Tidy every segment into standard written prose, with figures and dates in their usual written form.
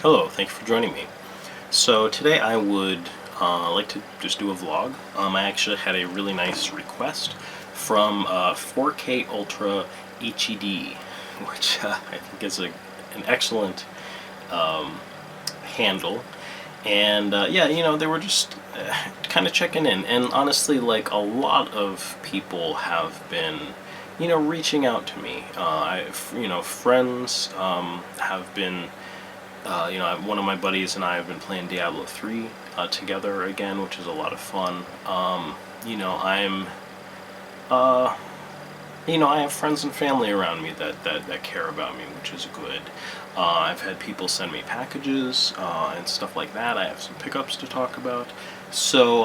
Hello, thank you for joining me. So today I would like to just do a vlog. I actually had a really nice request from 4K Ultra HED, which I think is an excellent handle. And yeah, they were just kind of checking in. And honestly, like, a lot of people have been, reaching out to me. Friends have been one of my buddies and I have been playing Diablo 3 together again, which is a lot of fun. I have friends and family around me that care about me, which is good. I've had people send me packages and stuff like that. I have some pickups to talk about. So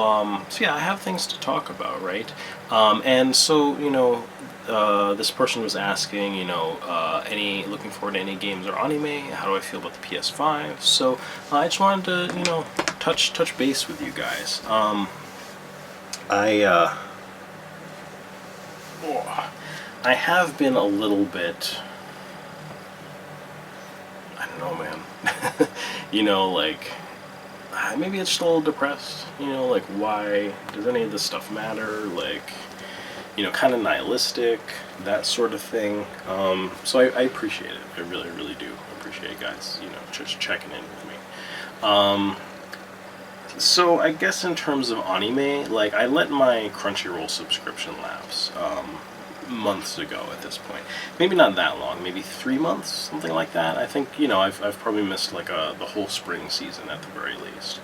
yeah, I have things to talk about, right? And so, this person was asking, looking forward to any games or anime? How do I feel about the PS5? So I just wanted to, touch base with you guys. I have been a little bit, I don't know, man. Maybe it's just a little depressed. Like, why does any of this stuff matter? Like, kind of nihilistic, that sort of thing. So I appreciate it. I really, really do appreciate you guys, just checking in with me. So I guess in terms of anime, like, I let my Crunchyroll subscription lapse months ago at this point. Maybe not that long, maybe 3 months, something like that. I think, I've probably missed like the whole spring season at the very least.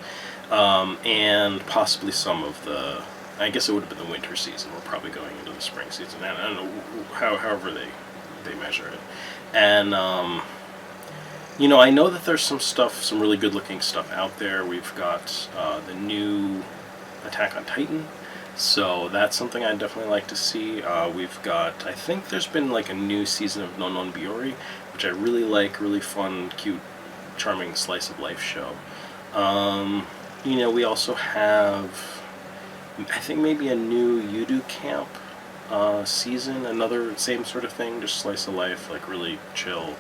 And possibly some of the, I guess it would have been the winter season. We're probably going into the spring season. And I don't know however they measure it. And, I know that there's some really good looking stuff out there. We've got the new Attack on Titan. So that's something I'd definitely like to see. We've got, I think there's been like a new season of Non Non Biori, which I really like, really fun, cute, charming slice of life show. We also have, I think maybe a new Yudu Camp season, another same sort of thing, just slice of life, like really chill,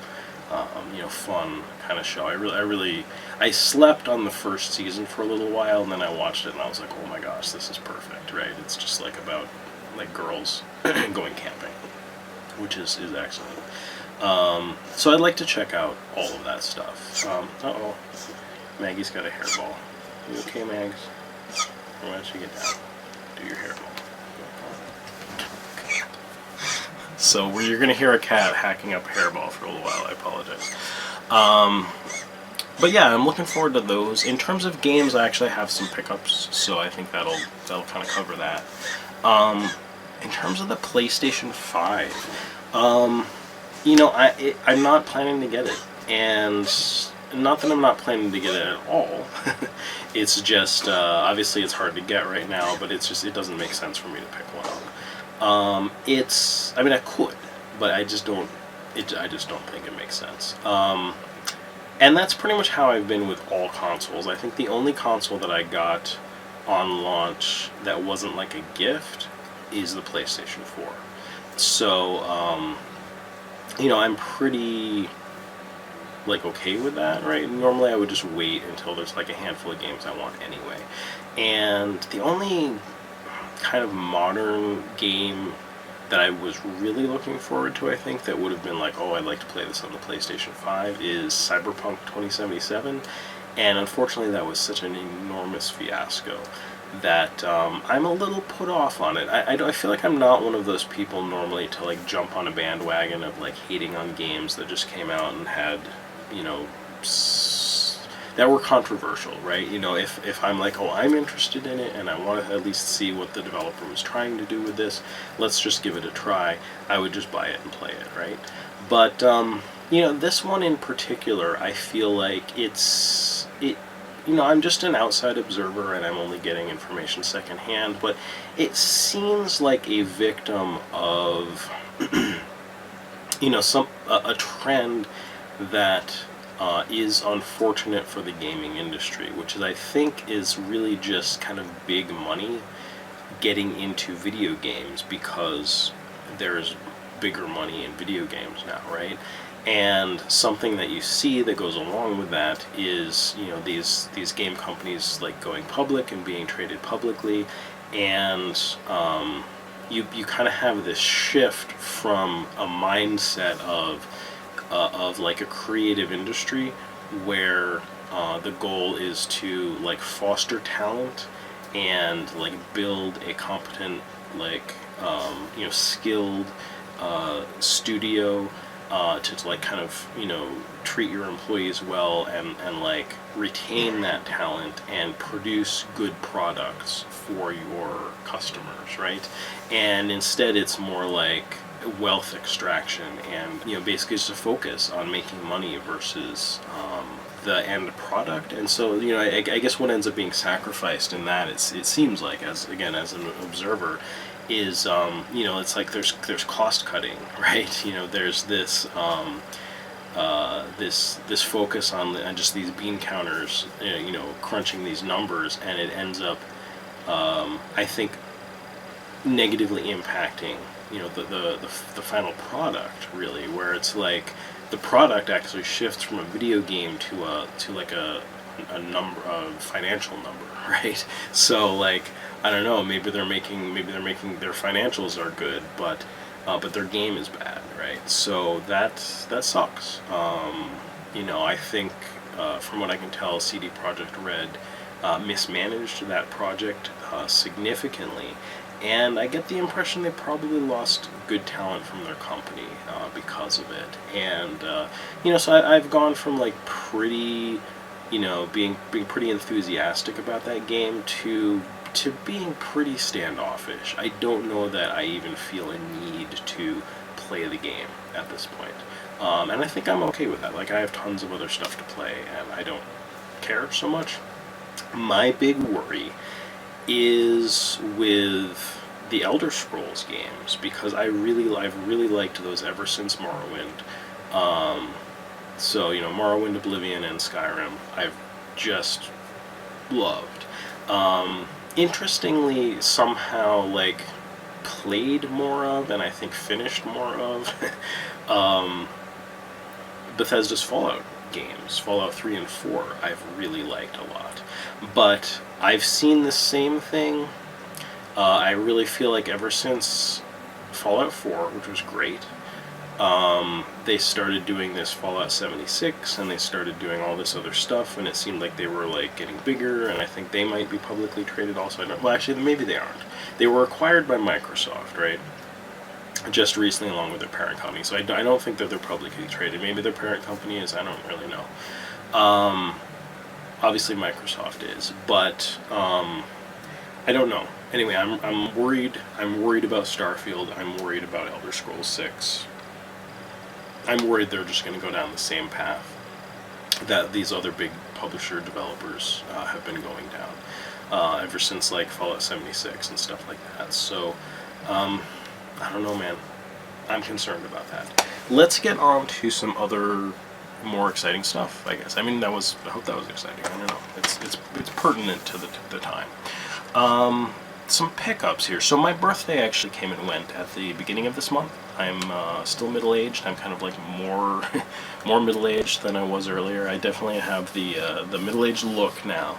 fun kind of show. I slept on the first season for a little while, and then I watched it, and I was like, oh my gosh, this is perfect, right? It's just like about like girls going camping, which is excellent. So I'd like to check out all of that stuff. Uh-oh, Maggie's got a hairball. You okay, Mags? Why don't you get down? Do your hairball. So you're going to hear a cat hacking up a hairball for a little while. I apologize. But yeah, I'm looking forward to those. In terms of games, I actually have some pickups, so I think that'll kind of cover that. In terms of the PlayStation 5, I'm not planning to get it, and not that I'm not planning to get it at all. It's just obviously it's hard to get right now, but it doesn't make sense for me to pick one up. I could, but I just don't think it makes sense. And that's pretty much how I've been with all consoles. I think the only console that I got on launch that wasn't like a gift is the PlayStation 4. So, I'm pretty, like, okay with that, right? Normally I would just wait until there's like a handful of games I want anyway. And the only kind of modern game that I was really looking forward to, I think, that would have been like, oh, I'd like to play this on the PlayStation 5, is Cyberpunk 2077. And unfortunately that was such an enormous fiasco that I'm a little put off on it. I feel like I'm not one of those people normally to like jump on a bandwagon of like hating on games that just came out and had, that were controversial, right? If I'm like, oh, I'm interested in it and I want to at least see what the developer was trying to do with this, let's just give it a try, I would just buy it and play it, right? But, this one in particular, I feel like I'm just an outside observer and I'm only getting information secondhand, but it seems like a victim of, a trend that is unfortunate for the gaming industry, which is, I think, is really just kind of big money getting into video games because there's bigger money in video games now, right? And something that you see that goes along with that is, you know, these game companies like going public and being traded publicly, and you kind of have this shift from a mindset of like a creative industry where the goal is to like foster talent and like build a competent, like you know, skilled studio, to like kind of, you know, treat your employees well and like retain that talent and produce good products for your customers, right? And instead it's more like wealth extraction and, you know, basically just a focus on making money versus the end product. And so, you know, I guess what ends up being sacrificed in that, it seems like, as again as an observer, is you know, it's like there's cost cutting, right? You know, there's this this focus on just these bean counters, you know, crunching these numbers, and it ends up I think negatively impacting, you know, the final product, really, where it's like the product actually shifts from a video game to like a number, a financial number, right? So like, I don't know, maybe they're making their financials are good, but their game is bad, right? So that sucks. You know, I think from what I can tell, CD Projekt Red mismanaged that project significantly, and I get the impression they probably lost good talent from their company because of it. And you know, so I've gone from like pretty, you know, being pretty enthusiastic about that game to being pretty standoffish. I don't know that I even feel a need to play the game at this point. And I think I'm okay with that. Like, I have tons of other stuff to play, and I don't care so much. My big worry is with the Elder Scrolls games, because I've really liked those ever since Morrowind. So, you know, Morrowind, Oblivion, and Skyrim, I've just loved. Interestingly, somehow, like, played more of, and I think finished more of, Bethesda's Fallout games, Fallout 3 and 4, I've really liked a lot. But I've seen the same thing, I really feel like ever since Fallout 4, which was great, they started doing this Fallout 76, and they started doing all this other stuff, and it seemed like they were like getting bigger, and I think they might be publicly traded also. I don't, well, actually, maybe they aren't. They were acquired by Microsoft, right? Just recently, along with their parent company. So I don't think that they're publicly traded. Maybe their parent company is. I don't really know. Obviously, Microsoft is, but I don't know. Anyway, I'm worried. I'm worried about Starfield. I'm worried about Elder Scrolls 6. I'm worried they're just going to go down the same path that these other big publisher developers have been going down ever since like Fallout 76 and stuff like that. So I don't know, man. I'm concerned about that. Let's get on to some other more exciting stuff, I guess. I mean, I hope that was exciting. I don't know. It's pertinent to the time. Some pickups here. So my birthday actually came and went at the beginning of this month. I'm still middle-aged. I'm kind of like more middle-aged than I was earlier. I definitely have the middle-aged look now.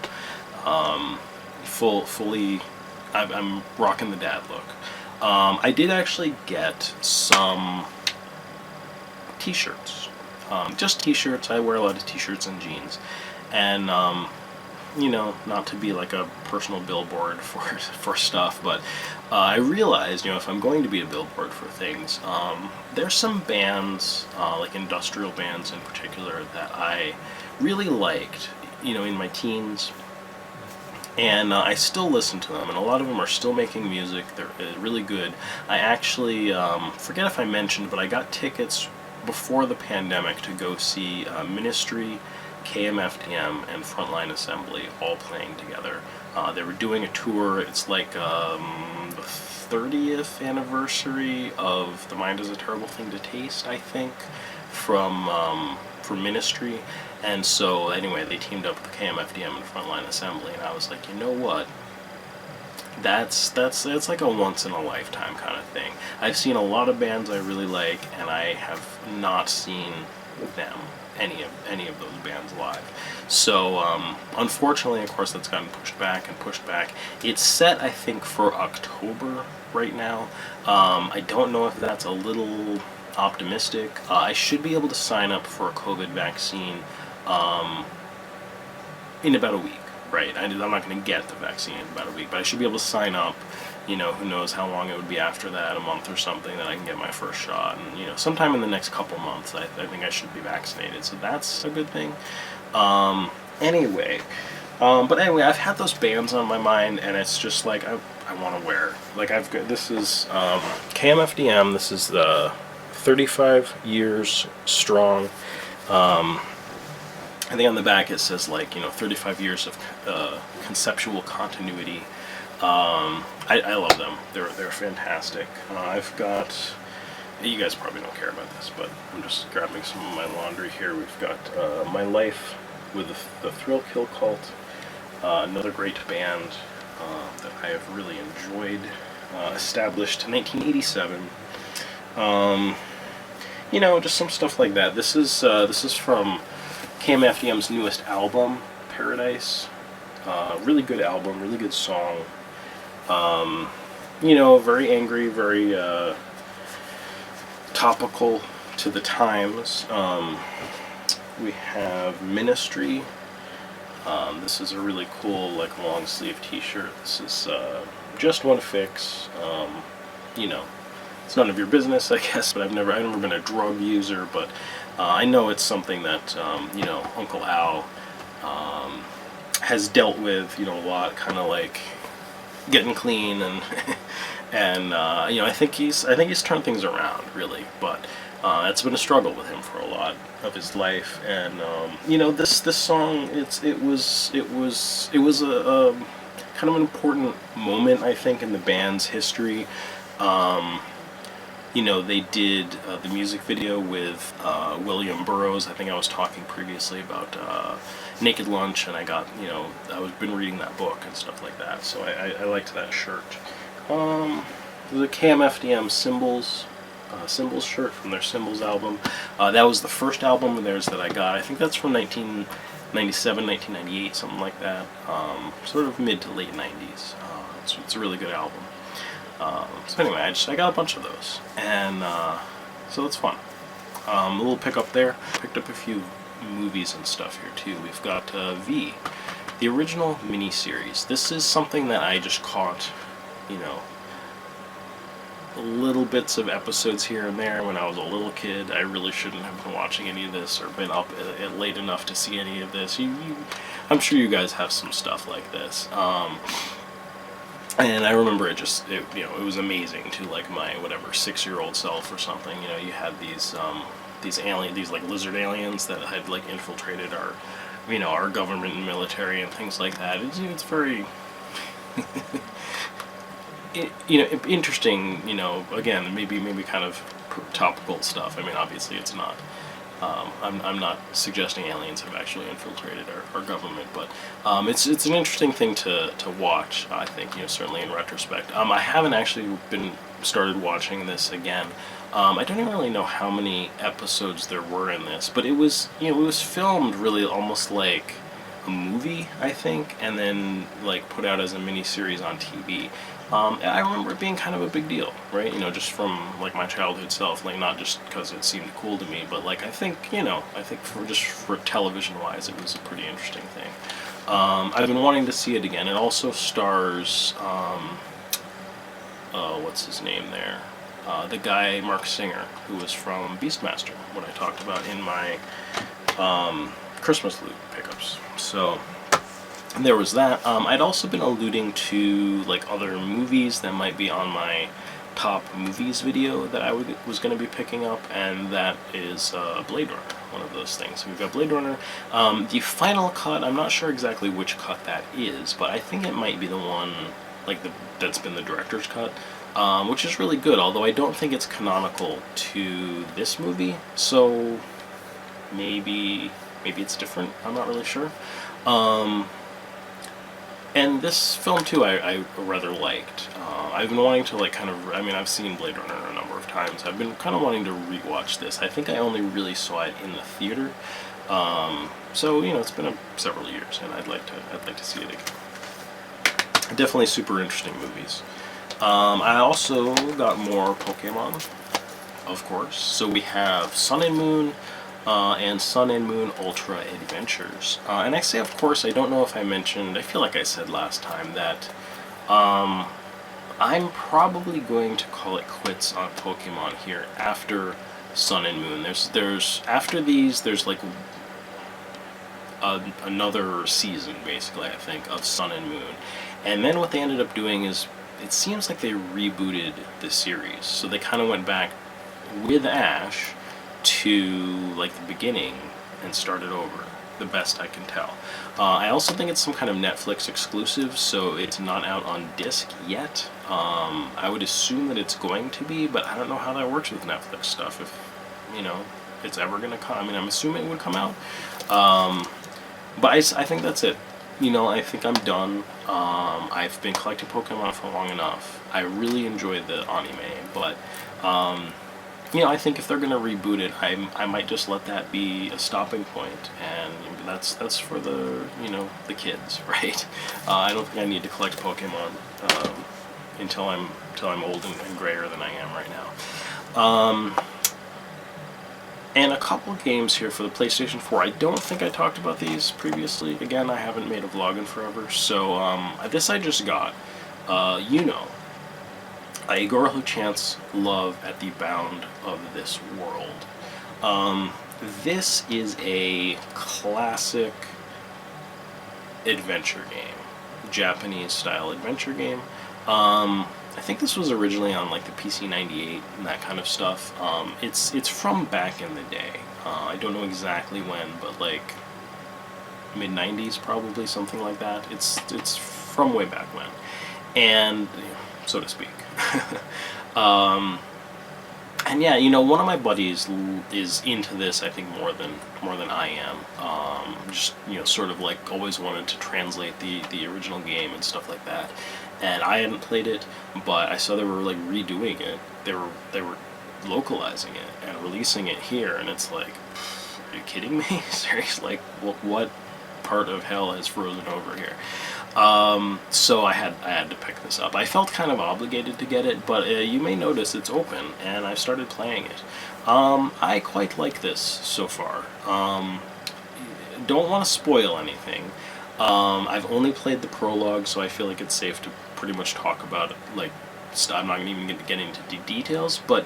Fully, I'm rocking the dad look. I did actually get some t-shirts. Just t-shirts. I wear a lot of t-shirts and jeans. And you know, not to be like a personal billboard for stuff, but I realized, you know, if I'm going to be a billboard for things, there's some bands, like industrial bands in particular, that I really liked, you know, in my teens, and I still listen to them, and a lot of them are still making music. They're really good. I actually, forget if I mentioned, but I got tickets before the pandemic to go see Ministry, KMFDM, and Frontline Assembly all playing together. They were doing a tour. It's like the 30th anniversary of The Mind is a Terrible Thing to Taste, I think, from Ministry. And so anyway, they teamed up with KMFDM and Frontline Assembly, and I was like, you know what? that's like a once in a lifetime kind of thing. I've seen a lot of bands I really like, and I have not seen them, any of those bands live. So unfortunately, of course, that's gotten pushed back and pushed back. It's set, I think, for October right now. I don't know if that's a little optimistic. I should be able to sign up for a COVID vaccine in about a week. Right, I'm not going to get the vaccine in about a week, but I should be able to sign up. You know, who knows how long it would be after that, a month or something, that I can get my first shot. And, you know, sometime in the next couple months, I think I should be vaccinated. So that's a good thing. Anyway, but anyway, I've had those bands on my mind, and it's just like, I want to wear. Like, I've got, this is KMFDM, this is the 35 years strong. I think on the back it says, like, you know, 35 years of conceptual continuity. I love them. They're fantastic. I've got, you guys probably don't care about this, but I'm just grabbing some of my laundry here. We've got My Life with the Thrill Kill Cult, another great band that I have really enjoyed, established in 1987. You know, just some stuff like that. This is from KMFDM's newest album, Paradise. Really good album, really good song. You know, very angry, very topical to the times. We have Ministry. This is a really cool, like, long sleeve t-shirt. This is just one fix. You know, it's none of your business, I guess, but I've never been a drug user, but I know it's something that, you know, Uncle Al has dealt with, you know, a lot, kind of like getting clean and and you know, I think he's turned things around, really, but it's been a struggle with him for a lot of his life. And you know, this song, it was a kind of an important moment, I think, in the band's history. You know, they did the music video with William Burroughs. I think I was talking previously about Naked Lunch, and I got, you know, I've been reading that book and stuff like that, so I liked that shirt. The KMFDM Symbols shirt from their Symbols album. That was the first album of theirs that I got. I think that's from 1997, 1998, something like that. Sort of mid to late 90s. It's a really good album. So anyway, I got a bunch of those, and so it's fun. A little pickup there. Picked up a few movies and stuff here too. We've got V, the original miniseries. This is something that I just caught, you know, little bits of episodes here and there when I was a little kid. I really shouldn't have been watching any of this or been up late enough to see any of this. I'm sure you guys have some stuff like this. And I remember it you know, it was amazing to, like, my whatever 6-year-old self or something. You know, you had these like lizard aliens that had, like, infiltrated our, you know, our government and military and things like that. It's very you know, interesting. You know, again, maybe kind of topical stuff. I mean, obviously it's not. I'm not suggesting aliens have actually infiltrated our government, but it's an interesting thing to watch, I think, you know, certainly in retrospect. I haven't actually started watching this again. I don't even really know how many episodes there were in this, but it was, you know, it was filmed really almost like a movie, I think, and then, like, put out as a mini-series on TV. I remember it being kind of a big deal, right? You know, just from, like, my childhood self, like, not just because it seemed cool to me, but, like, I think, you know, for television-wise, it was a pretty interesting thing. I've been wanting to see it again. It also stars, what's his name there? The guy, Mark Singer, who was from Beastmaster, what I talked about in my Christmas loot pickups. So there was that. I'd also been alluding to, like, other movies that might be on my top movies video that I was going to be picking up, and that is Blade Runner, one of those things. So we've got Blade Runner. The final cut, I'm not sure exactly which cut that is, but I think it might be the one, like, that's been the director's cut, which is really good, although I don't think it's canonical to this movie, so maybe it's different. I'm not really sure. And this film too, I rather liked. I've been wanting to like kind of. I mean, I've seen Blade Runner a number of times. I've been kind of wanting to rewatch this. I think I only really saw it in the theater. So it's been several years, and I'd like to see it again. Definitely super interesting movies. I also got more Pokemon, of course. So we have Sun and Moon and Sun and Moon Ultra Adventures. And I say, of course, I don't know if I mentioned, I feel like I said last time that I'm probably going to call it quits on Pokemon here after Sun and Moon. There's after these, there's like another season, basically, I think, of Sun and Moon. And then what they ended up doing is, it seems like they rebooted the series. So they kind of went back with Ash to like the beginning and started over, the best I can tell. I also think it's some kind of Netflix exclusive, so it's not out on disc yet. I would assume that it's going to be, but I don't know how that works with Netflix stuff. If it's ever going to come. I mean, I'm assuming it would come out. But I think that's it. I think I'm done. I've been collecting Pokemon for long enough. I really enjoyed the anime, but I think if they're gonna reboot it, I might just let that be a stopping point, and that's for the kids, right? I don't think I need to collect Pokemon until I'm old and grayer than I am right now. And a couple of games here for the PlayStation 4. I don't think I talked about these previously. Again, I haven't made a vlog in forever. So this I just got. A Girl Who Chants Love at the Bound of This World. This is a classic adventure game. Japanese-style adventure game. I think this was originally on like the PC 98 and that kind of stuff. It's from back in the day. I don't know exactly when, but like mid 90s probably, something like that. It's from way back when, and so to speak. And yeah, one of my buddies is into this. I think more than I am. Just sort of like always wanted to translate the original game and stuff like that. And I hadn't played it, but I saw they were like redoing it. They were localizing it and releasing it here, and it's like, are you kidding me? Seriously, like what part of hell has frozen over here? So I had to pick this up. I felt kind of obligated to get it, but you may notice it's open, and I started playing it. I quite like this so far. Don't want to spoil anything. I've only played the prologue, so I feel like it's safe to pretty much talk about it. Like, I'm not even going to get into details, but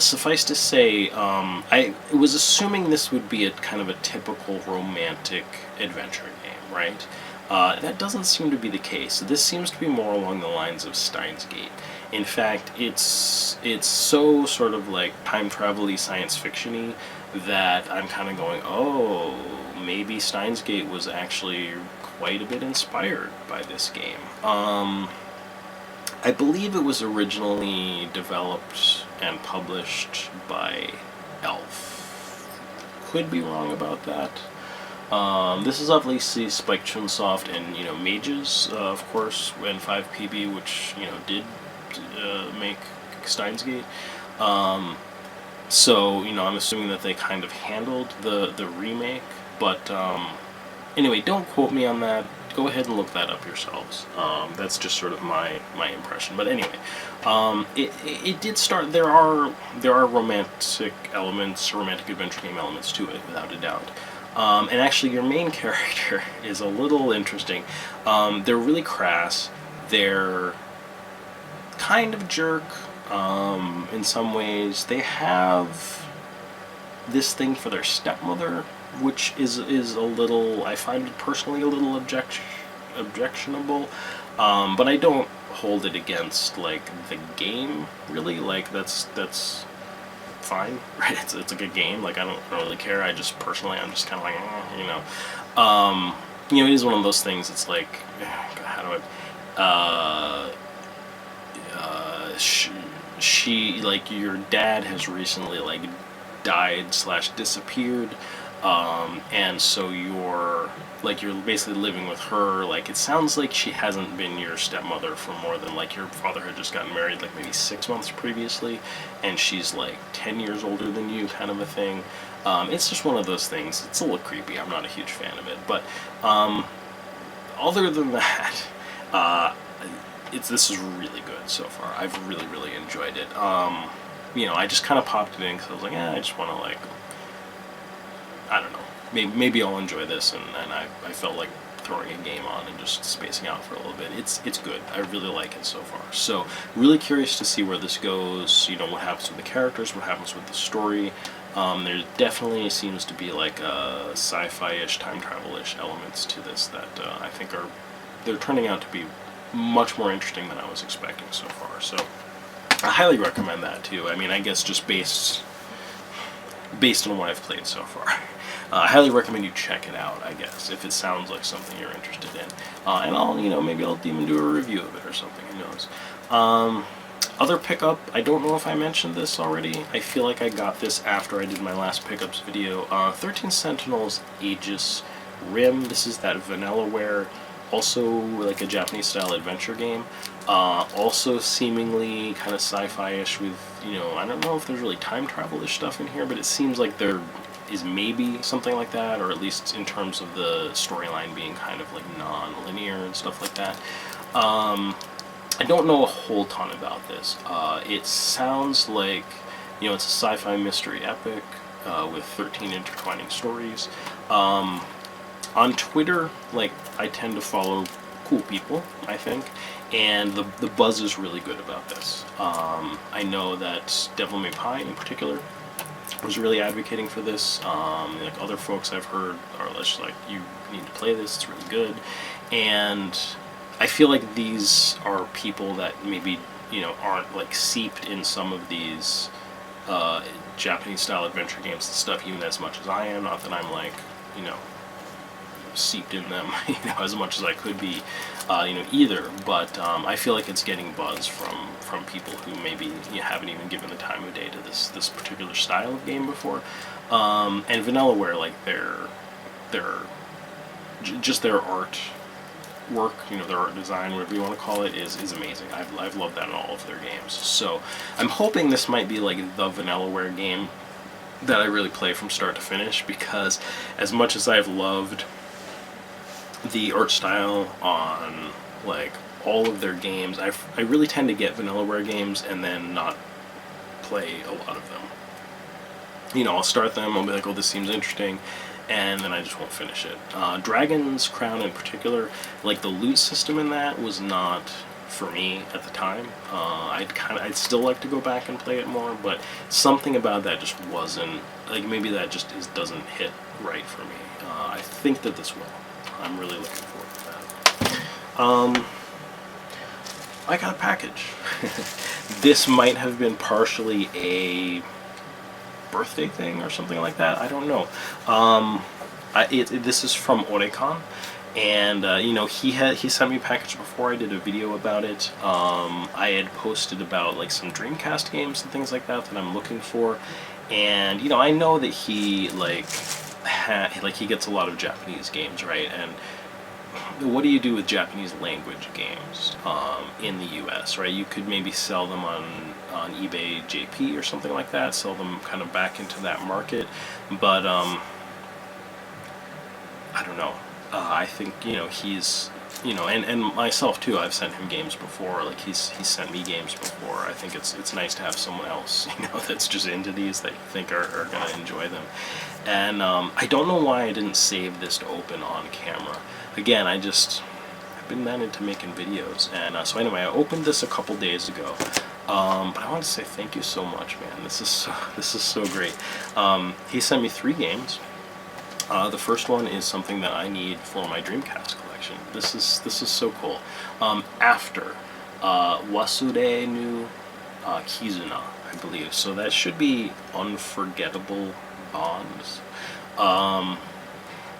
suffice to say, I was assuming this would be a kind of a typical romantic adventure game, right? That doesn't seem to be the case. This seems to be more along the lines of Steins Gate. In fact, it's so sort of like time travel-y, science fiction-y, that I'm kind of going, oh, maybe Steins Gate was actually quite a bit inspired by this game. I believe it was originally developed and published by Elf. Could be wrong about that. This is obviously Spike Chunsoft and Mages, of course, and 5PB, which did make Steins Gate. So I'm assuming that they kind of handled the remake, but anyway, don't quote me on that. Go ahead and look that up yourselves. That's just sort of my impression. But anyway, it did start. There are romantic elements, romantic adventure game elements to it, without a doubt. And actually, your main character is a little interesting. They're really crass. They're kind of jerk in some ways. They have this thing for their stepmother, which is a little, I find it personally a little objectionable, but I don't hold it against like the game really. Like that's fine, right? It's a good game. Like I don't really care. I'm just kind of like it is one of those things. It's like, how do I she like, your dad has recently like died / disappeared, and so you're basically living with her. Like, it sounds like she hasn't been your stepmother for more than, like, your father had just gotten married like maybe 6 months previously, and she's like 10 years older than you, kind of a thing. It's just one of those things. It's a little creepy. I'm not a huge fan of it, but other than that, this is really good so far. I've really enjoyed it. I just kind of popped it in because I was like, I just want to, like, I don't know, maybe I'll enjoy this, and I felt like throwing a game on and just spacing out for a little bit. It's good. I really like it so far. So really curious to see where this goes. What happens with the characters, what happens with the story. There definitely seems to be like a sci-fi-ish, time travel-ish elements to this that I think they're turning out to be much more interesting than I was expecting so far. So I highly recommend that too. I mean, I guess just based on what I've played so far. I highly recommend you check it out, I guess, if it sounds like something you're interested in. And I'll, maybe I'll even do a review of it or something, who knows. Other pickup, I don't know if I mentioned this already. I feel like I got this after I did my last pickups video. 13 Sentinels Aegis Rim. This is that Vanillaware, also like a Japanese-style adventure game. Also seemingly kind of sci-fi-ish with, I don't know if there's really time travel-ish stuff in here, but it seems like there is maybe something like that, or at least in terms of the storyline being kind of like non-linear and stuff like that. I don't know a whole ton about this. It sounds like, it's a sci-fi mystery epic with 13 intertwining stories. On Twitter, like, I tend to follow cool people, I think, and the buzz is really good about this. I know that Devil May Pie in particular was really advocating for this. Like, other folks I've heard are just like, you need to play this, it's really good. And I feel like these are people that maybe, aren't like seeped in some of these Japanese style adventure games and stuff even as much as I am. Not that I'm like, seeped in them, as much as I could be, either. But I feel like it's getting buzz from people who maybe haven't even given the time of day to this particular style of game before. And Vanillaware, like their art work, their art design, whatever you want to call it, is amazing. I've loved that in all of their games. So I'm hoping this might be like the Vanillaware game that I really play from start to finish, because as much as I've loved the art style on like all of their games, I really tend to get Vanillaware games and then not play a lot of them. I'll start them, I'll be like, oh, this seems interesting, and then I just won't finish it. Dragon's Crown in particular, like the loot system in that was not for me at the time. I'd still like to go back and play it more, but something about that just wasn't, like, maybe that just doesn't hit right for me. I think that this will. I'm really looking forward to that. I got a package. This might have been partially a birthday thing or something like that. I don't know. This is from Orekan, and he sent me a package before I did a video about it. I had posted about like some Dreamcast games and things like that I'm looking for, and I know that he he gets a lot of Japanese games, right? And what do you do with Japanese language games in the US, right? You could maybe sell them on eBay JP or something like that, sell them kind of back into that market, but I don't know. I think he's and myself too. I've sent him games before. Like he's sent me games before. I think it's nice to have someone else that's just into these that you think are gonna enjoy them. And I don't know why I didn't save this to open on camera. Again, I've been that into making videos, and so anyway, I opened this a couple days ago. But I want to say thank you so much, man. This is so great. He sent me 3 games. The first one is something that I need for my Dreamcast collection. This is so cool. After Wasure no Kizuna, I believe. So that should be Unforgettable Bonds.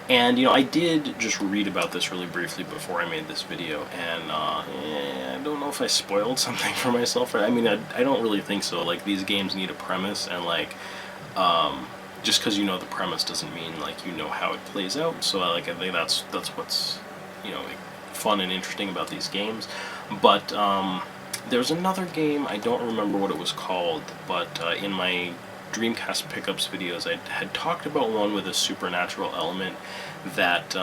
And I did just read about this really briefly before I made this video, and I don't know if I spoiled something for myself. I mean, I don't really think so. Like, these games need a premise, and like just because you know the premise doesn't mean like you know how it plays out. So I think that's what's, you know, like, fun and interesting about these games. But there's another game, I don't remember what it was called, but in my Dreamcast pickups videos I had talked about one with a supernatural element that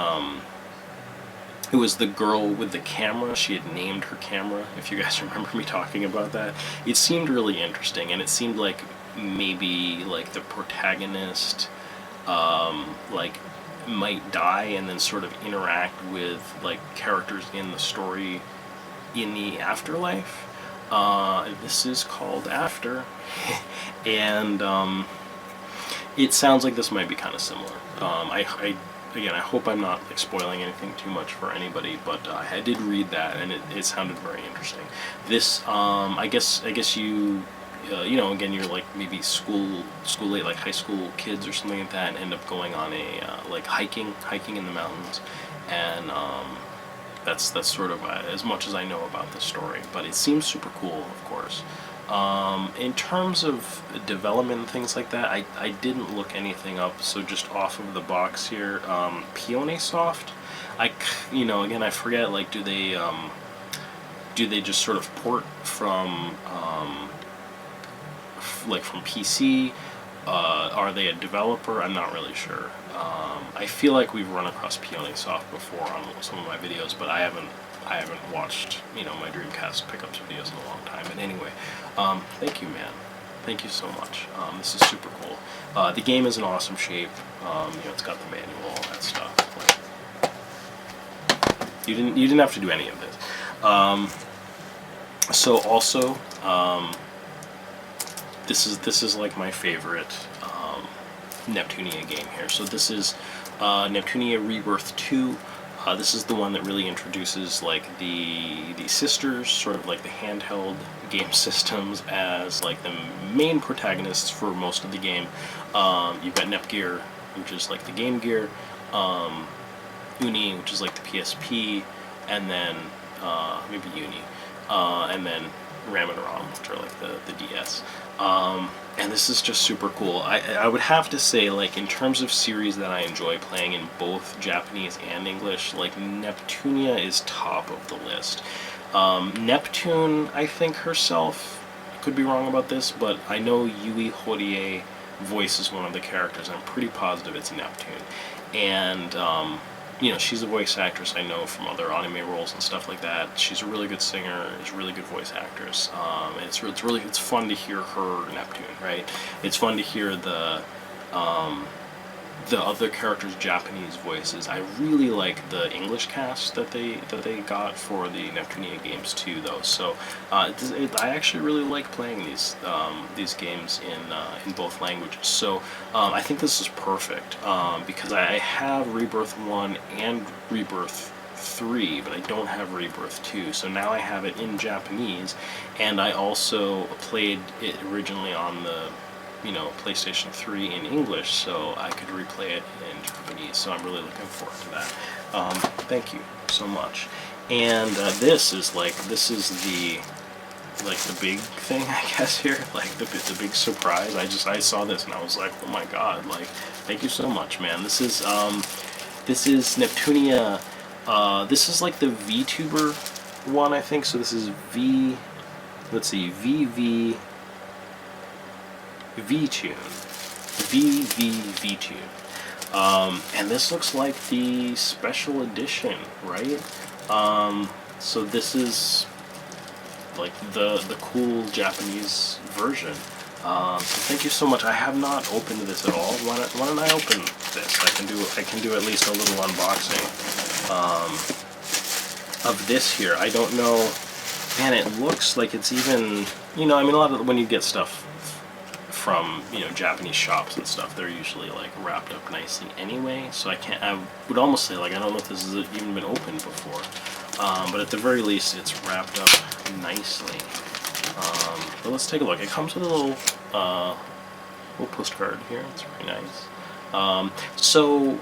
it was the girl with the camera. She had named her camera, if you guys remember me talking about that. It seemed really interesting, and it seemed like maybe like the protagonist like might die and then sort of interact with like characters in the story in the afterlife. This is called After, and it sounds like this might be kind of similar. Again, I hope I'm not like spoiling anything too much for anybody, but I did read that, and it sounded very interesting. This, I guess you, you know, again, you're like maybe school age, like high school kids or something like that, and end up going on a like hiking in the mountains, and that's sort of as much as I know about the story. But it seems super cool, of course. In terms of development and things like that, I didn't look anything up, so just off of the box here, Playongo, you know, again, I forget, like, do they just sort of port from, like, from PC? Are they a developer? I'm not really sure. I feel like we've run across Playongo before on some of my videos, but I haven't watched, you know, my Dreamcast pickups videos in a long time. But anyway, thank you, man. Thank you so much. This is super cool. The game is in awesome shape. You know, it's got the manual, all that stuff. Like, you didn't have to do any of this. So also, this is like my favorite Neptunia game here. So this is Neptunia Rebirth 2. This is the one that really introduces like the sisters, sort of like the handheld game systems, as like the main protagonists for most of the game. You've got Nepgear, which is like the Game Gear, Uni, which is like the PSP, and then maybe Uni, and then Ram and ROM, which are like the DS. And this is just super cool. I would have to say, like, in terms of series that I enjoy playing in both Japanese and English, like, Neptunia is top of the list. Neptune, I think herself, I could be wrong about this, but I know Yui Horie voices one of the characters. I'm pretty positive it's Neptune. And, you know, she's a voice actress I know from other anime roles and stuff like that. She's a really good singer, she's a really good voice actress. And it's fun to hear her Neptune, right? It's fun to hear the other characters' Japanese voices. I really like the English cast that they got for the Neptunia games too, though. So I actually really like playing these games in both languages. So I think this is perfect because I have Rebirth 1 and Rebirth 3, but I don't have Rebirth 2. So now I have it in Japanese, and I also played it originally on the PlayStation 3 in English, so I could replay it in Japanese. So I'm really looking forward to that. Thank you so much. And this is the big thing, I guess, here, like the big surprise. I saw this and I was like, oh my god, like, thank you so much, man. This is Neptunia. This is like the VTuber one, I think. So this is VTune. And this looks like the special edition, right? So this is like the cool Japanese version. So thank you so much. I have not opened this at all. Why don't I open this? I can do at least a little unboxing of this here. I don't know. Man, it looks like it's even, I mean, a lot of when you get stuff from Japanese shops and stuff, they're usually like wrapped up nicely anyway, so I would almost say, like, I don't know if this has even been opened before, but at the very least it's wrapped up nicely. But let's take a look. It comes with a little postcard here. It's very nice. So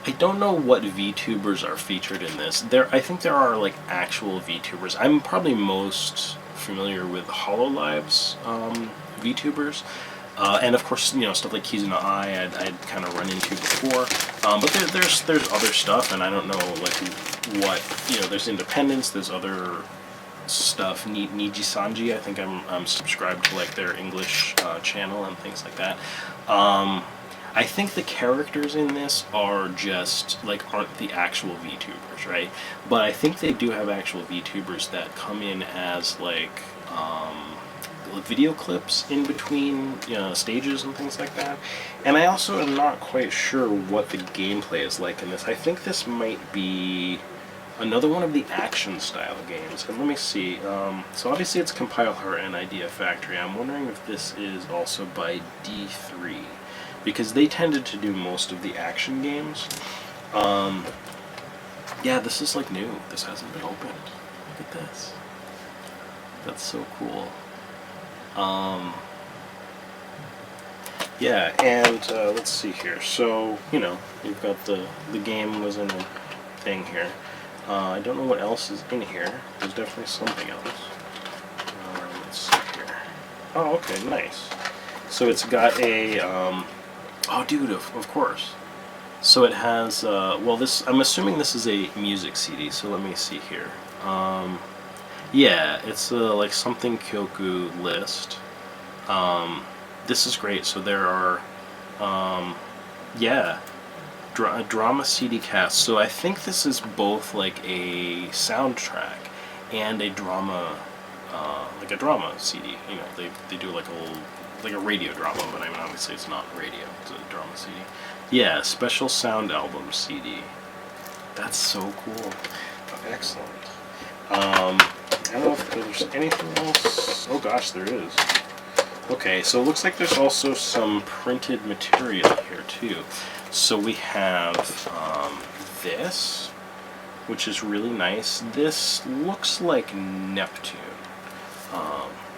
I don't know what VTubers are featured in this. I think there are like actual VTubers. I'm probably most familiar with HoloLive's VTubers. And of course, you know, stuff like Kizuna Eye I'd kind of run into before. But there's other stuff, and I don't know like what, you know. There's Independence. There's other stuff. Niji Sanji. I think I'm subscribed to like their English channel and things like that. I think the characters in this are just like aren't the actual VTubers, right? But I think they do have actual VTubers that come in as like video clips in between, you know, stages and things like that. And I also am not quite sure what the gameplay is like in this. I think this might be another one of the action style games. And let me see. So obviously it's Compile Heart and Idea Factory. I'm wondering if this is also by D3, because they tended to do most of the action games. Yeah, this is like new. This hasn't been opened. Look at this. That's so cool. Yeah, and let's see here. So, you know, you've got the game was in a thing here. I don't know what else is in here. There's definitely something else. Let's see here. Oh, okay, nice. So it's got a, oh dude, of course. So it has, well this, I'm assuming this is a music CD, so let me see here. Yeah, it's like something Kyoku list. This is great. So there are, yeah, drama CD cast. So I think this is both like a soundtrack and a drama, like a drama CD. You know, they do like a little, like a radio drama, but I mean obviously it's not radio. It's a drama CD. Yeah, special sound album CD. That's so cool. Excellent. I don't know if there's anything else. Oh gosh, there is. Okay, so it looks like there's also some printed material here too. So we have this, which is really nice. This looks like Neptune.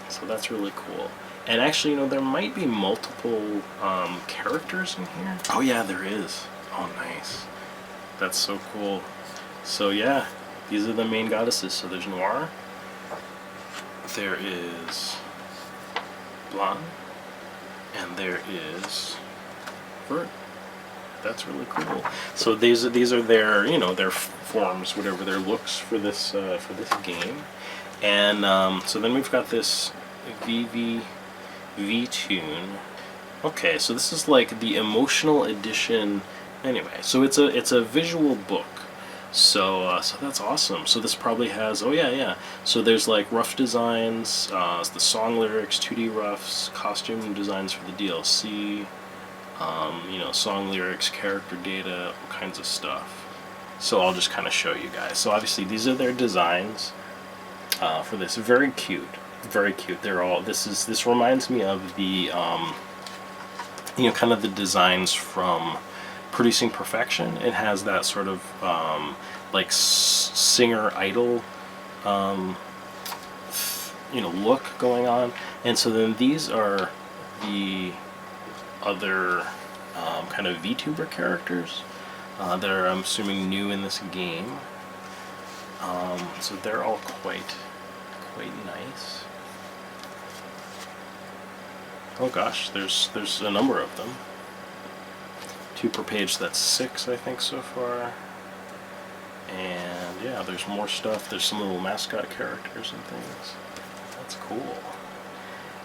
So that's really cool. And actually, you know, there might be multiple characters in here. Oh yeah, there is. Oh nice. That's so cool. So yeah, these are the main goddesses. So there's Noir. There is Blonde. And there is Vert. That's really cool. So these are their, you know, their forms, whatever their looks for this game. And so then we've got this V-Tune. Okay, so this is like the emotional edition. Anyway, so it's a visual book. So so that's awesome. So this probably has, oh yeah. So there's like rough designs, the song lyrics, 2D roughs, costume designs for the DLC, you know, song lyrics, character data, all kinds of stuff. So I'll just kind of show you guys. So obviously these are their designs for this. Very cute, very cute. They're all. This reminds me of the you know, kind of the designs from Producing Perfection. It has that sort of like singer idol you know, look going on. And so then these are the other kind of VTuber characters that are, I'm assuming, new in this game. So they're all quite nice. Oh gosh, there's a number of them. 2 per page, that's 6 I think so far. And yeah, there's more stuff. There's some little mascot characters and things. That's cool.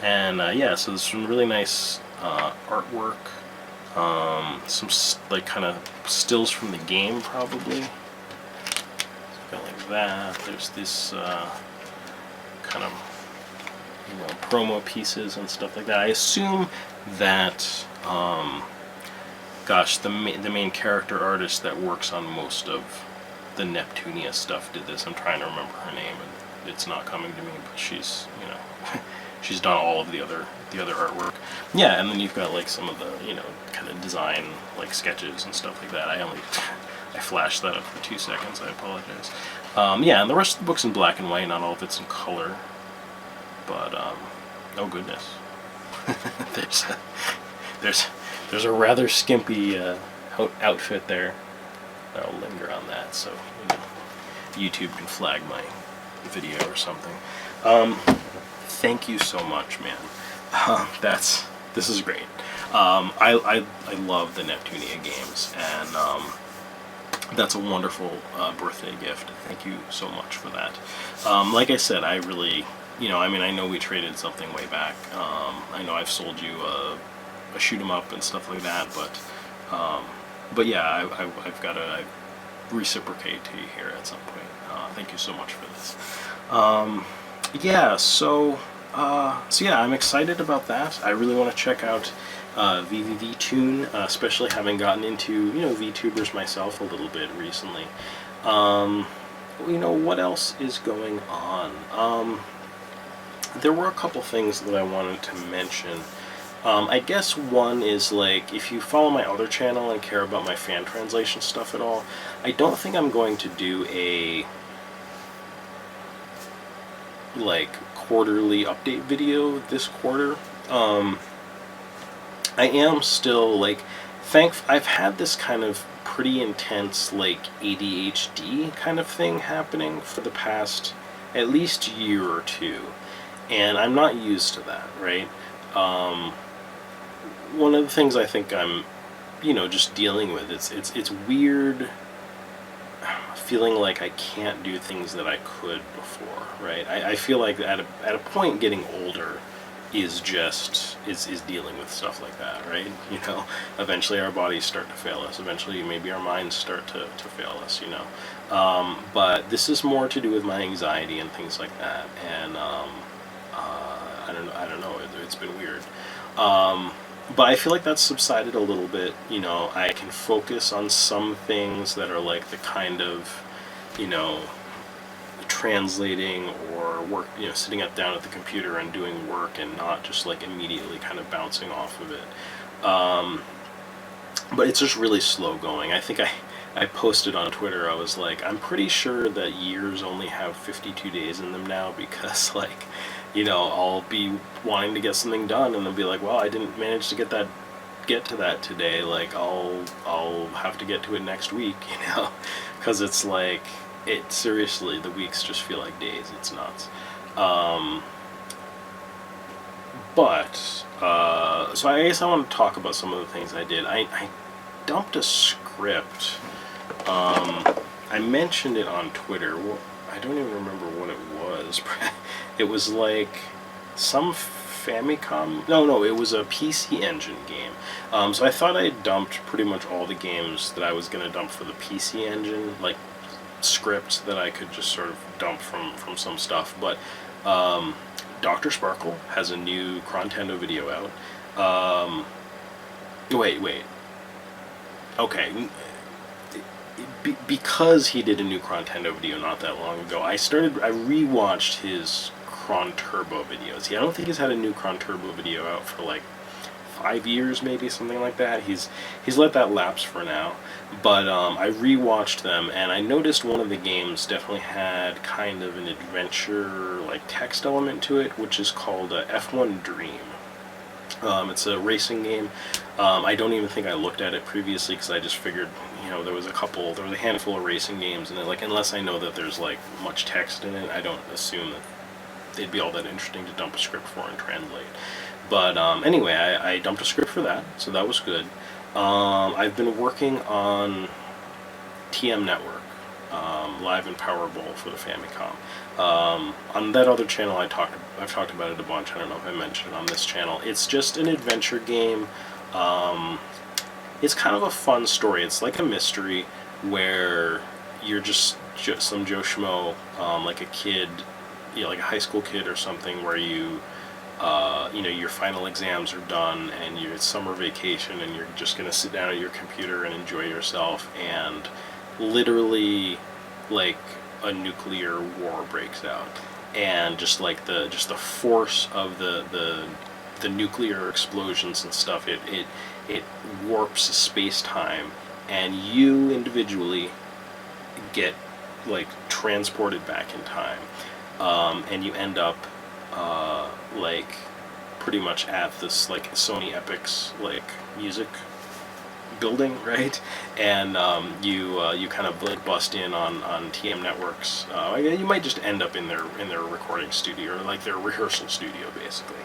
And yeah, so there's some really nice artwork. Some like kind of stills from the game probably. So like that. There's this kind of, you know, promo pieces and stuff like that. I assume that gosh, the main character artist that works on most of the Neptunia stuff did this. I'm trying to remember her name, and it's not coming to me. But she's, you know, she's done all of the other artwork. Yeah, and then you've got like some of the, you know, kind of design like sketches and stuff like that. I flashed that up for 2 seconds. I apologize. Yeah, and the rest of the book's in black and white. Not all of it's in color. But oh goodness, there's a rather skimpy outfit there. I'll linger on that, so you know, YouTube can flag my video or something. Thank you so much, man. That's This is great. I love the Neptunia games, and that's a wonderful birthday gift. Thank you so much for that. Like I said, I really, I mean, I know we traded something way back. I know I've sold you a shoot 'em up and stuff like that, but yeah, I've got to reciprocate to you here at some point. Thank you so much for this. Yeah, so yeah, I'm excited about that. I really want to check out VVVTune, especially having gotten into, VTubers myself a little bit recently. What else is going on? There were a couple things that I wanted to mention. I guess one is, like, if you follow my other channel and care about my fan translation stuff at all, I don't think I'm going to do a, like, quarterly update video this quarter. I am still, like, I've had this kind of pretty intense, like, ADHD kind of thing happening for the past at least year or two, and I'm not used to that, right? One of the things I think I'm, just dealing with, it's weird feeling like I can't do things that I could before, right? I feel like at a point getting older is dealing with stuff like that, right? Eventually our bodies start to fail us. Eventually maybe our minds start to fail us, But this is more to do with my anxiety and things like that, and I don't know. It's been weird. But I feel like that's subsided a little bit. I can focus on some things that are like the kind of, translating or work, sitting down at the computer and doing work and not just like immediately kind of bouncing off of it. But it's just really slow going. I think I posted on Twitter, I was like, I'm pretty sure that years only have 52 days in them now, because, like, I'll be wanting to get something done and then be like, well, I didn't manage to get to that today, like, I'll have to get to it next week, because it's like, seriously, the weeks just feel like days. It's nuts. So I guess I want to talk about some of the things I did. I dumped a script. I mentioned it on Twitter. Well, I don't even remember what it was. It was like some Famicom. No, it was a PC Engine game. So I thought I dumped pretty much all the games that I was going to dump for the PC Engine, like scripts that I could just sort of dump from some stuff. But Dr. Sparkle has a new Crontendo video out. Wait. Okay. Because he did a new Crontendo video not that long ago, I rewatched his Cron Turbo videos. I don't think he's had a new Cron Turbo video out for like 5 years, maybe, something like that. He's let that lapse for now. But I rewatched them, and I noticed one of the games definitely had kind of an adventure, like, text element to it, which is called F1 Dream. It's a racing game. I don't even think I looked at it previously, because I just figured, there was a handful of racing games, and like, unless I know that there's like much text in it, I don't assume that they'd be all that interesting to dump a script for and translate. But anyway, I dumped a script for that, so that was good. I've been working on TM Network, Live and Powerball for the Famicom. On that other channel, I've talked about it a bunch. I don't know if I mentioned it on this channel. It's just an adventure game. It's kind of a fun story. It's like a mystery where you're just some Joe Schmo, like a kid, like a high school kid or something, where your final exams are done and it's summer vacation and you're just going to sit down at your computer and enjoy yourself, and literally, like, a nuclear war breaks out, and just like the force of the nuclear explosions and stuff, it warps space-time, and you individually get, like, transported back in time, and you end up like pretty much at this, like, Sony Epix, like, music building, right? And you kind of like bust in on TM Networks. You might just end up in their recording studio, or like their rehearsal studio, basically.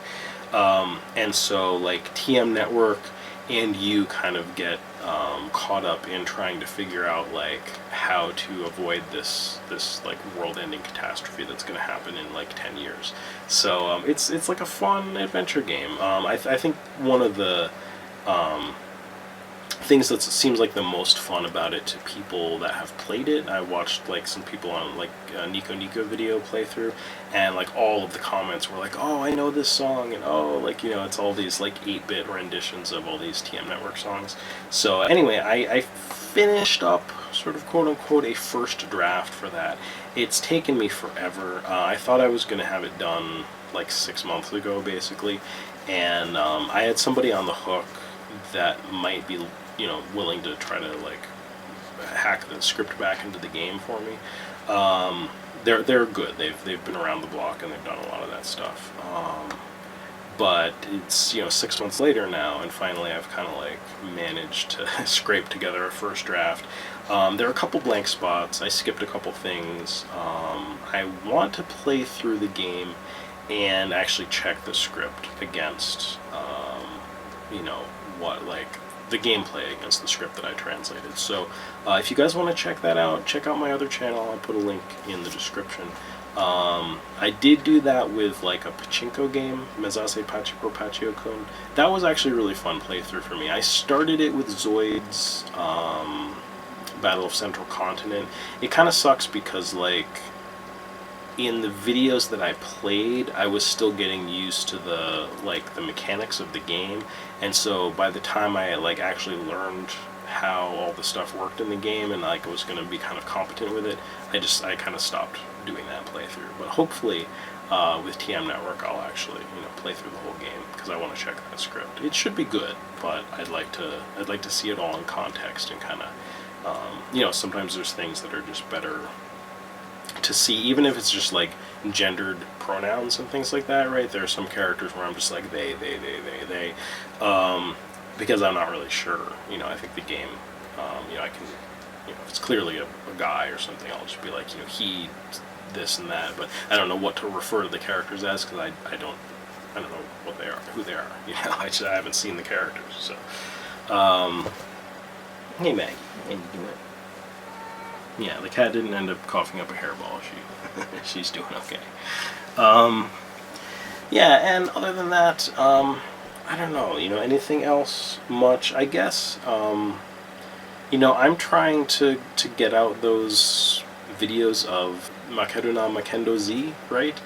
And so like TM Network and you kind of get caught up in trying to figure out like how to avoid this like world-ending catastrophe that's going to happen in like 10 years. So it's like a fun adventure game. I think one of the things that seems like the most fun about it to people that have played it. I watched like some people on like a Nico video playthrough, and like all of the comments were like, "Oh, I know this song," and "Oh, like it's all these like 8-bit renditions of all these TM Network songs." So anyway, I finished up sort of quote unquote a first draft for that. It's taken me forever. I thought I was gonna have it done like 6 months ago, basically, and I had somebody on the hook that might be willing to try to like hack the script back into the game for me. They're good. They've been around the block and they've done a lot of that stuff. But it's 6 months later now, and finally I've kind of like managed to scrape together a first draft. There are a couple blank spots. I skipped a couple things. I want to play through the game and actually check the script against what like the gameplay against the script that I translated. So if you guys want to check that out, check out my other channel. I'll put a link in the description. I did do that with like a pachinko game, Mezase Pachiko Pachio-kun. That was actually a really fun playthrough for me. I started it with Zoid's Battle of Central Continent. It kind of sucks because like in the videos that I played, I was still getting used to the mechanics of the game, and so by the time I like actually learned how all the stuff worked in the game and like was going to be kind of competent with it, I kind of stopped doing that playthrough. But hopefully with TM Network I'll actually play through the whole game because I want to check that script. It should be good, but I'd like to see it all in context and kind of sometimes there's things that are just better to see, even if it's just like gendered pronouns and things like that, right? There are some characters where I'm just like they, because I'm not really sure. I think the game, I can, if it's clearly a guy or something, I'll just be like, he, this and that, but I don't know what to refer to the characters as because I don't know what they are, who they are. I haven't seen the characters. So, hey Maggie, how you doing? Yeah, the cat didn't end up coughing up a hairball. She's doing okay. Yeah, and other than that, I don't know. Anything else much? I guess. I'm trying to get out those videos of Makeruna Makendo Z, right?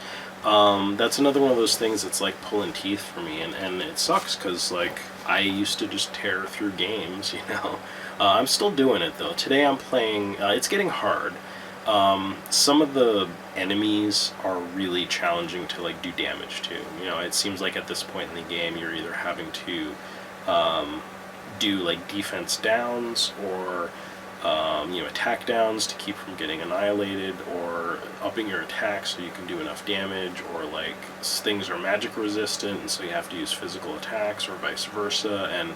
That's another one of those things that's like pulling teeth for me, and it sucks because like I used to just tear through games, I'm still doing it though. Today I'm playing, it's getting hard. Some of the enemies are really challenging to like do damage to. It seems like at this point in the game you're either having to do like defense downs or attack downs to keep from getting annihilated, or upping your attack so you can do enough damage, or like things are magic resistant and so you have to use physical attacks, or vice versa. And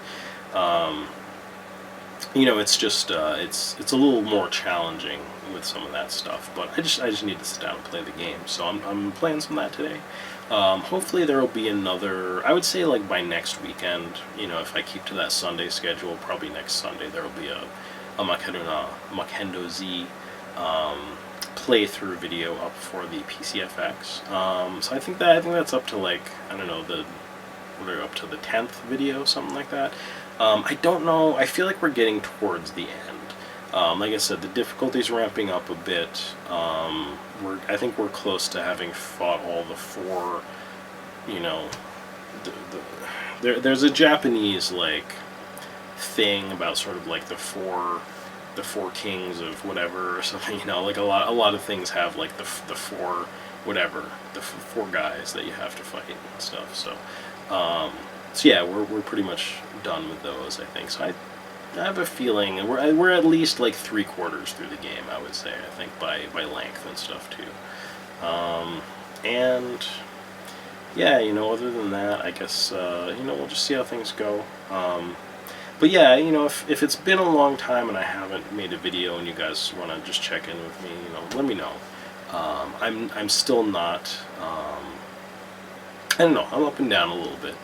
it's just it's a little more challenging with some of that stuff. But I just need to sit down and play the game. So I'm playing some of that today. Hopefully there will be another, I would say like by next weekend, if I keep to that Sunday schedule, probably next Sunday there will be a Makendo Z playthrough video up for the PCFX. So I think that's up to like, I don't know, we're up to the 10th video, something like that. I don't know, I feel like we're getting towards the end. Like I said, the difficulty's ramping up a bit. I think we're close to having fought all the four, there's a Japanese like thing about sort of like the four kings of whatever or something, like a lot of things have like the four whatever, the four guys that you have to fight and stuff. So yeah, we're pretty much done with those, I think. So I have a feeling we're at least like 3/4 through the game, I would say. I think by length and stuff too. And yeah, other than that, I guess we'll just see how things go. But yeah, you know, if it's been a long time and I haven't made a video and you guys want to just check in with me, you know, let me know. I'm still not. I don't know. I'm up and down a little bit.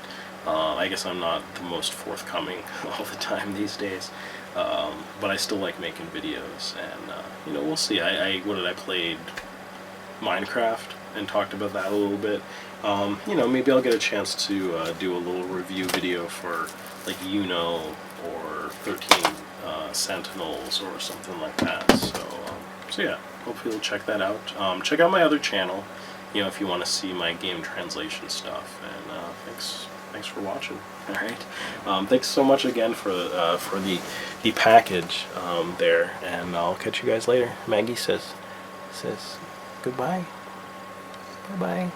I guess I'm not the most forthcoming all the time these days, but I still like making videos, and you know, we'll see. What did I played Minecraft and talked about that a little bit. You know, maybe I'll get a chance to do a little review video for like or 13 Sentinels or something like that. So yeah, hopefully you'll check that out. Check out my other channel, you know, if you want to see my game translation stuff. And thanks for watching. All right, thanks so much again for the package there, and I'll catch you guys later. Maggie says goodbye. Bye-bye.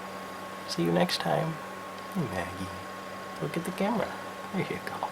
See you next time. Hey, Maggie, look at the camera. There you go.